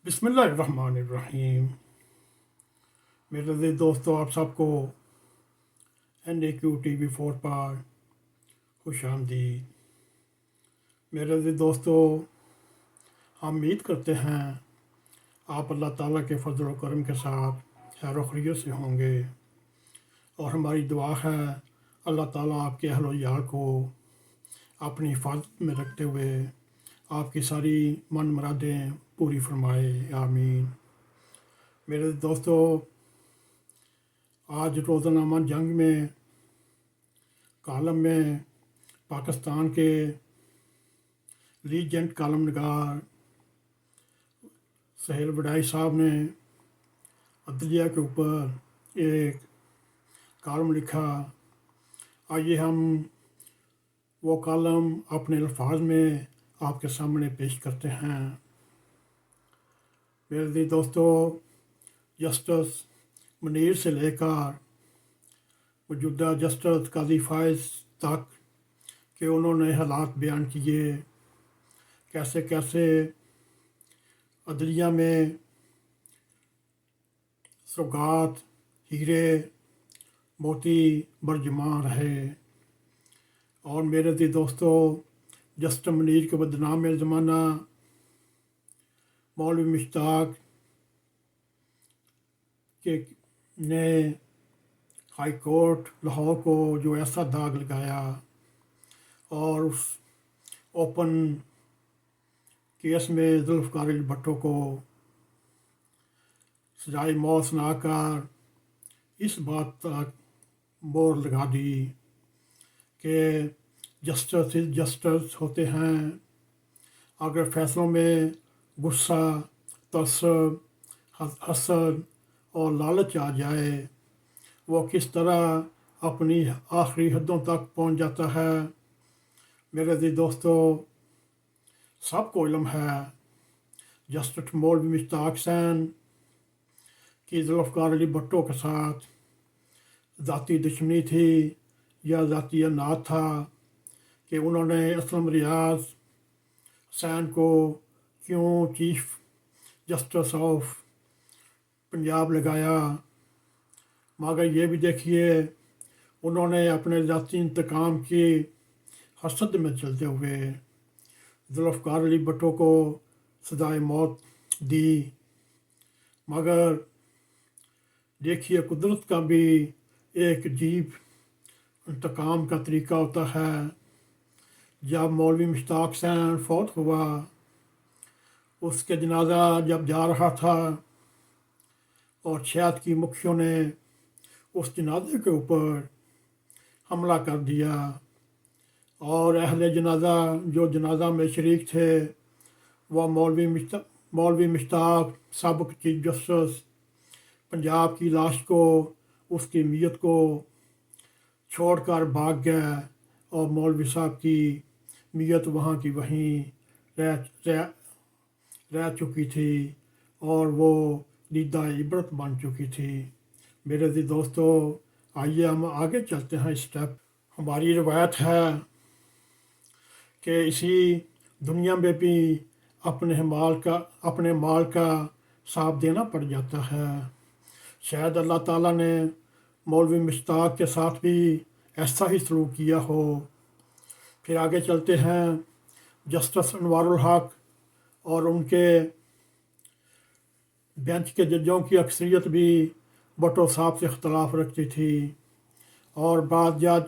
بسم اللہ الرحمن الرحیم۔ میرے عزیز دوستو، آپ سب کو N.a.q TV4 پر خوش آمدید۔ میرے عزیز دوستو، ہم امید کرتے ہیں آپ اللہ تعالیٰ کے فضل و کرم کے ساتھ خیر و خیریت سے ہوں گے، اور ہماری دعا ہے اللہ تعالیٰ آپ کے اہل و عیال کو اپنی حفاظت میں رکھتے ہوئے آپ کی ساری من مرادیں پوری فرمائے، آمین۔ میرے دوستو، آج روزنامہ جنگ میں کالم میں پاکستان کے لیجنڈ کالم نگار سہیل وڈائی صاحب نے عدلیہ کے اوپر ایک کالم لکھا۔ آئیے ہم وہ کالم اپنے الفاظ میں آپ کے سامنے پیش کرتے ہیں۔ میرے عزیز دوستو، جسٹس منیر سے لے کر موجودہ جسٹس قاضی فائز تک کہ انہوں نے حالات بیان کیے، کیسے کیسے عدلیہ میں سوگات، ہیرے موتی برجماں رہے۔ اور میرے عزیز دوستو، جسٹس منیر کے بدنام زمانہ مولوی مشتاق نے ہائی کورٹ لاہور کو جو ایسا داغ لگایا اور اس اوپن کیس میں ذوالفقار علی بھٹو کو سزائے موت سنا کر اس بات تک مور لگا دی کہ جسٹس ہوتے ہیں، اگر فیصلوں میں غصہ، تعصب، حسد اور لالچ آ جائے، وہ کس طرح اپنی آخری حدوں تک پہنچ جاتا ہے۔ میرے عزیز دوستو، سب کو علم ہے جسٹس مولوی مشتاق حسین کی ذوالفقار علی بھٹو کے ساتھ ذاتی دشمنی تھی یا ذاتی اناج تھا کہ انہوں نے اسلم ریاض حسین کو کیوں چیف جسٹس آف پنجاب لگایا، مگر یہ بھی دیکھیے انہوں نے اپنے ذاتی انتقام کی حسد میں چلتے ہوئے ذوالفقار علی بھٹو کو سزائے موت دی۔ مگر دیکھیے قدرت کا بھی ایک عجیب انتقام کا طریقہ ہوتا ہے۔ جب مولوی مشتاق حسین فوت ہوا، اس کے جنازہ جب جا رہا تھا اور چھیات کی مکھیوں نے اس جنازے کے اوپر حملہ کر دیا، اور اہل جنازہ جو جنازہ میں شریک تھے وہ مولوی مشتاق سابق چیف جسٹس پنجاب کی لاش کو، اس کی میت کو چھوڑ کر بھاگ گئے، اور مولوی صاحب کی میت وہاں کی وہیں رہ چکی تھی اور وہ دیدہ عبرت بن چکی تھی۔ میرے عزیز دوستو، آئیے ہم آگے چلتے ہیں اسٹیپ۔ ہماری روایت ہے کہ اسی دنیا میں بھی اپنے مال کا حساب دینا پڑ جاتا ہے۔ شاید اللہ تعالیٰ نے مولوی مشتاق کے ساتھ بھی ایسا ہی سلوک کیا ہو۔ پھر آگے چلتے ہیں۔ جسٹس انوار الحق اور ان کے بینچ کے ججوں کی اکثریت بھی بھٹو صاحب سے اختلاف رکھتی تھی، اور بعض جج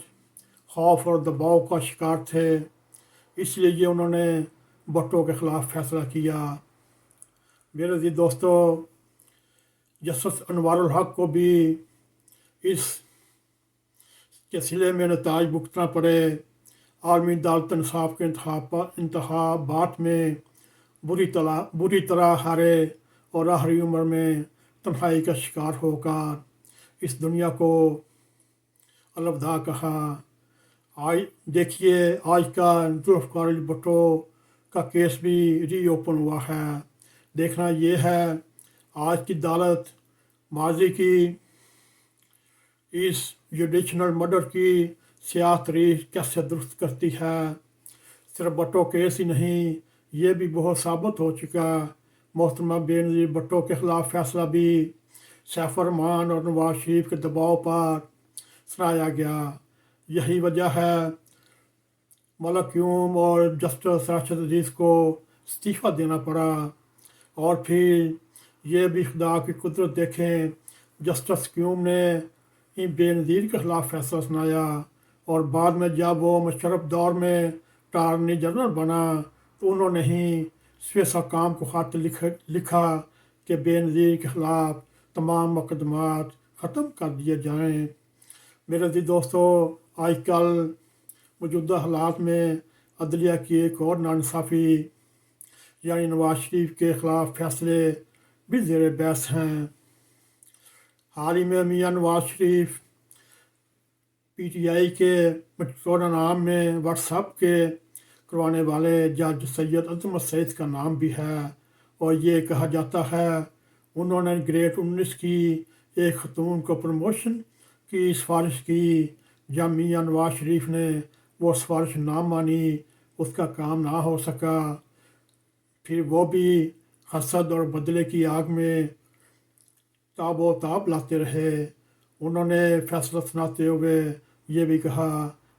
خوف اور دباؤ کا شکار تھے، اس لیے انہوں نے بھٹو کے خلاف فیصلہ کیا۔ میرے عزیز دوستو، جسٹس انوار الحق کو بھی اس کے صلے میں نتائج بھگتنا پڑے۔ عالمی عدالت انصاف کے انتخابات میں بری طرح ہارے اور آخری عمر میں تنہائی کا شکار ہو کر اس دنیا کو الوداع کہا۔ دیکھیے آج کا ذوالفقار علی بھٹو کا کیس بھی ری اوپن ہوا ہے۔ دیکھنا یہ ہے آج کی عدالت ماضی کی اس جوڈیشنل مرڈر کی سیاہ تاریخ کیسے درست کرتی ہے۔ صرف بھٹو کیس ہی نہیں، یہ بھی بہت ثابت ہو چکا محترمہ بے نظیر بھٹو کے خلاف فیصلہ بھی سیف الرحمان اور نواز شریف کے دباؤ پر سنایا گیا۔ یہی وجہ ہے ملک قیوم اور جسٹس راشد عزیز کو استعفیٰ دینا پڑا۔ اور پھر یہ بھی خدا کی قدرت دیکھیں، جسٹس قیوم نے ہی بے نظیر کے خلاف فیصلہ سنایا، اور بعد میں جب وہ مشرف دور میں اٹارنی جنرل بنا تو انہوں نے ہی سویس حکام کو خط لکھا کہ بے نظیر کے خلاف تمام مقدمات ختم کر دیے جائیں۔ میرے عزیز دوستو، آج کل موجودہ حالات میں عدلیہ کی ایک اور ناانصافی یعنی نواز شریف کے خلاف فیصلے بھی زیر بحث ہیں۔ حال ہی میں Mian Nawaz Sharif P T I کے مشترکہ نام میں واٹس ایپ کے کروانے والے جج سید عظمت سعید کا نام بھی ہے، اور یہ کہا جاتا ہے انہوں نے گریڈ 19 کی ایک خاتون کو پروموشن کی سفارش کی۔ جب میاں نواز شریف نے وہ سفارش نہ مانی، اس کا کام نہ ہو سکا، پھر وہ بھی حسد اور بدلے کی آگ میں تاب و تاب لاتے رہے۔ انہوں نے فیصلہ سناتے ہوئے یہ بھی کہا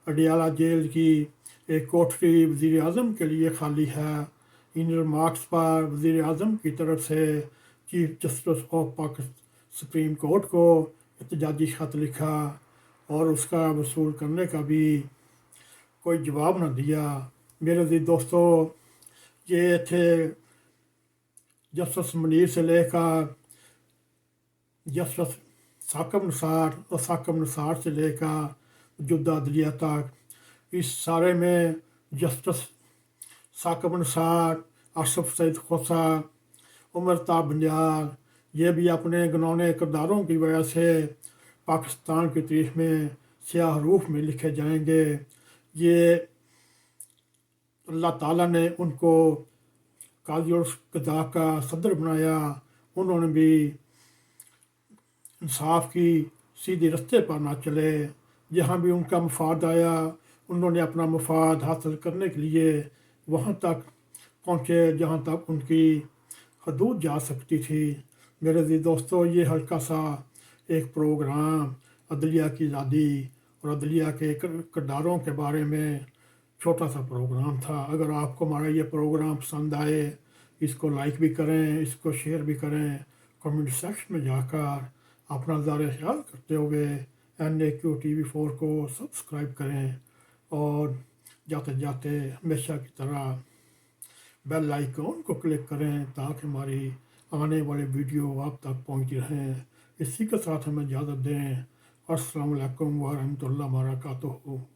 اڈیالہ جیل کی ایک کوٹری وزیر اعظم کے لیے خالی ہے۔ ان ریمارکس پر وزیر اعظم کی طرف سے chief justice of Pakistan supreme court کو احتجاجی خط لکھا، اور اس کا وصول کرنے کا بھی کوئی جواب نہ دیا۔ میرے عزیز دوستو، یہ تھے جسٹس منیر سے لے کر جسٹس ثاقب نثار اور ثاقب نثار سے لے کر موجودہ عدلیہ تک، اس سارے میں جسٹس ثاقب نثار، اشرف سعید خوسا، عمر تا بنجال، یہ بھی اپنے گھنونے کرداروں کی وجہ سے پاکستان کی تاریخ میں سیاہ حروف میں لکھے جائیں گے۔ یہ اللہ تعالیٰ نے ان کو قاضی القضاء کا صدر بنایا، انہوں نے بھی انصاف کی سیدھی رستے پر نہ چلے۔ جہاں بھی ان کا مفاد آیا، انہوں نے اپنا مفاد حاصل کرنے کے لیے وہاں تک پہنچے جہاں تک ان کی حدود جا سکتی تھی۔ میرے عزیز دوستو، یہ ہلکا سا ایک پروگرام عدلیہ کی آزادی اور عدلیہ کے کرداروں کے بارے میں چھوٹا سا پروگرام تھا۔ اگر آپ کو ہمارا یہ پروگرام پسند آئے، اس کو لائک بھی کریں، اس کو شیئر بھی کریں، کمنٹ سیکشن میں جا کر اپنا زار خیال کرتے ہوئے N.a.q TV4 کو سبسکرائب کریں، اور جاتے جاتے ہمیشہ کی طرح بیل آئیکن کو کلک کریں تاکہ ہماری آنے والے ویڈیو آپ تک پہنچتی رہیں۔ اسی کے ساتھ ہمیں اجازت دیں۔ السلام علیکم ورحمۃ اللہ وبرکاتہ۔